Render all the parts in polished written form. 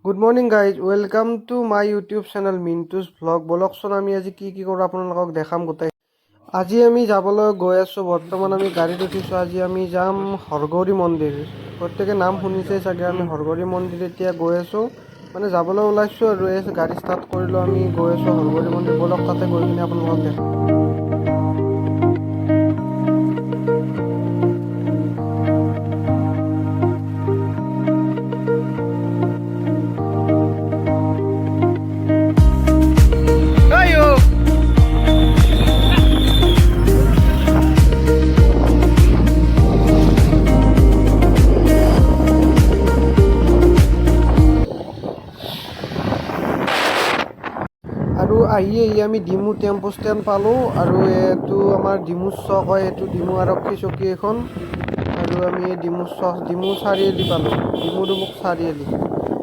Good morning guys, welcome to my YouTube channel Mintu's vlog. বলকচোন আমি আজি কি কৰোঁ আপোনালোকক দেখাম গোটেই। আজি আমি যাবলৈ গৈ আছোঁ। বৰ্তমান আমি গাড়ীত উঠিছোঁ। আজি আমি যাম হৰগৌৰী মন্দিৰ। প্ৰত্যেকে নাম শুনিছেই চাগে। আমি হৰগৌৰী মন্দিৰ এতিয়া গৈ আছোঁ, মানে যাবলৈ ওলাইছোঁ আৰু এই গাড়ী ষ্টাৰ্ট কৰিলোঁ। আমি গৈ আছোঁ হৰগৌৰী মন্দিৰ। বলক তাতে গৈ কিনে আপোনালোকক দেখাম। আৰু আহি আমি ডিমু টেম্পু ষ্টেণ্ড পালোঁ। আৰু এইটো আমাৰ ডিমু চক হয়, এইটো ডিমু আৰক্ষী চকী এখন। আৰু আমি ডিমু চাৰিআলি পালোঁ, ডিমু ডুমুক চাৰিআলি।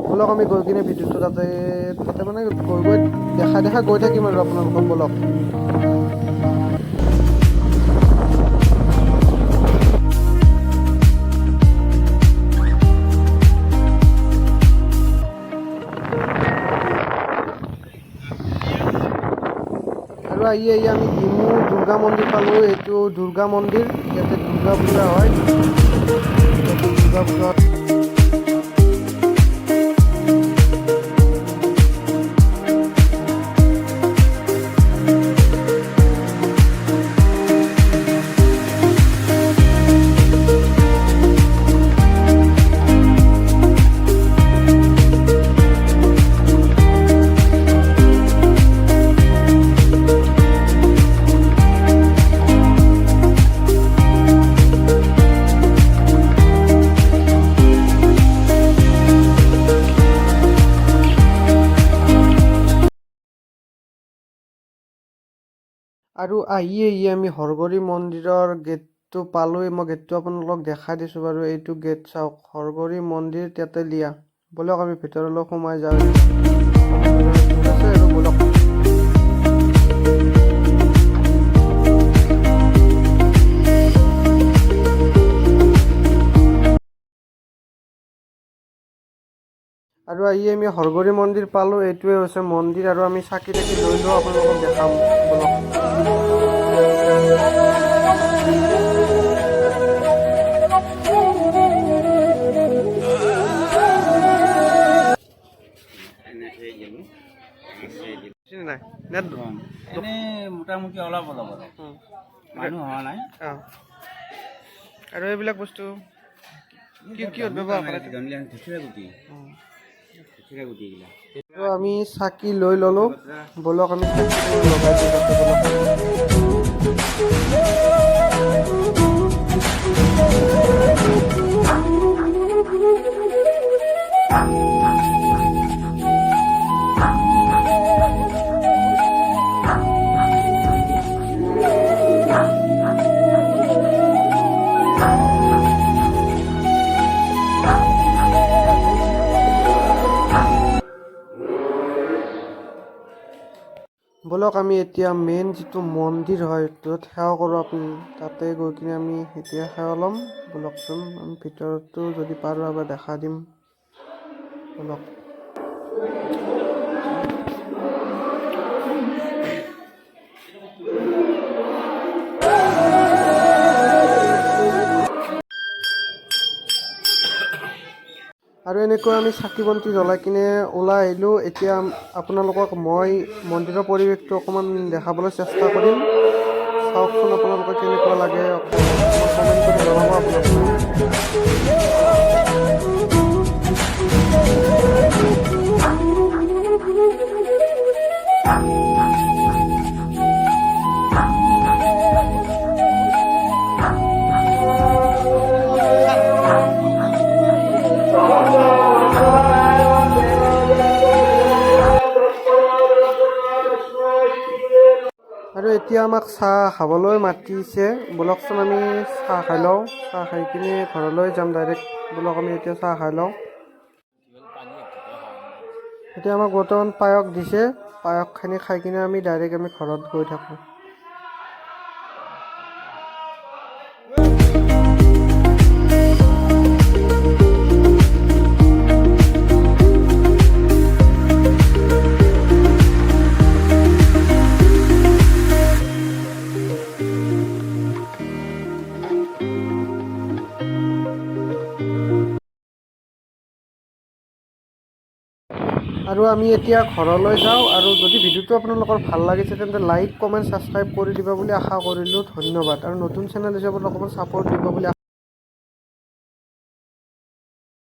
বলক আমি গৈ কিনে ভিডিঅ'টো তাতে মানে গৈ দেখাই গৈ থাকিম আৰু আপোনালোকক। বলক আৰু আহি আমি ডিমু দুৰ্গা মন্দিৰ পালোঁ। এইটো দুৰ্গা মন্দিৰ, ইয়াতে দুৰ্গা পূজা হয়। দুৰ্গা পূজা আৰু আহি আমি হৰগৌৰী মন্দিৰৰ গেটটো পালোঁ। মই গেটটো আপোনালোকক দেখাই দিছোঁ বাৰু। এইটো গেট চাওক, হৰগৌৰী মন্দিৰ তেতেলীয়া। বলক আমি ভিতৰলৈ সোমাই যাওঁ। আছে আৰু বলক। আৰু আহি আমি হৰগৌৰী মন্দিৰ পালোঁ। এইটোৱে হৈছে মন্দিৰ। আৰু আমি চাকি তাকি লৈ লওঁ, আপোনালোকক দেখাম। বলক মোটামুটি অলপ মানুহ হোৱা নাই। আৰু এইবিলাক বস্তু কিহত ব্যৱহাৰ কৰে? আমি চাকি লৈ ল'লোঁ। বলক আমি চাকি লগাই দিওঁ তাতে। বলক আমি এতিয়া মেইন যিটো মন্দিৰ হয় য'ত সেৱা কৰোঁ, আপুনি তাতে গৈ কিনে আমি এতিয়া সেৱা ল'ম। বলকচোন আমি ভিতৰতো যদি পাৰোঁ এবাৰ দেখা দিম। বলক আৰু এনেকৈ আমি চাকি বন্তি জ্বলাই কিনে ওলাই আহিলোঁ। এতিয়া আপোনালোকক মই মন্দিৰৰ পৰিৱেশটো অকণমান দেখাবলৈ চেষ্টা কৰিম। চাওকচোন আপোনালোকে কেনেকুৱা লাগে, কমেণ্ট কৰি জনাব আপোনালোকে। আৰু এতিয়া আমাক চাহ খাবলৈ মাতিছে। বলকচোন আমি চাহ খাই লওঁ। চাহ খাই কিনে ঘৰলৈ যাম ডাইৰেক্ট। বলক আমি এতিয়া চাহ খাই লওঁ। এতিয়া আমাক বৰ্তমান পায়স দিছে। পায়সখিনি খাই কিনে আমি ডাইৰেক্ট ঘৰত গৈ থাকোঁ। আৰু আমি এতিয়া ঘৰলৈ যাওঁ। আৰু যদি ভিডিঅ'টো আপোনালোকৰ ভাল লাগিছে তেন্তে লাইক কমেণ্ট ছাবস্ক্ৰাইব কৰি দিবা বুলি আশা কৰিলোঁ। ধন্যবাদ। আৰু নতুন চেনেল হিচাপত অকণমান ছাপোৰ্ট দিব বুলি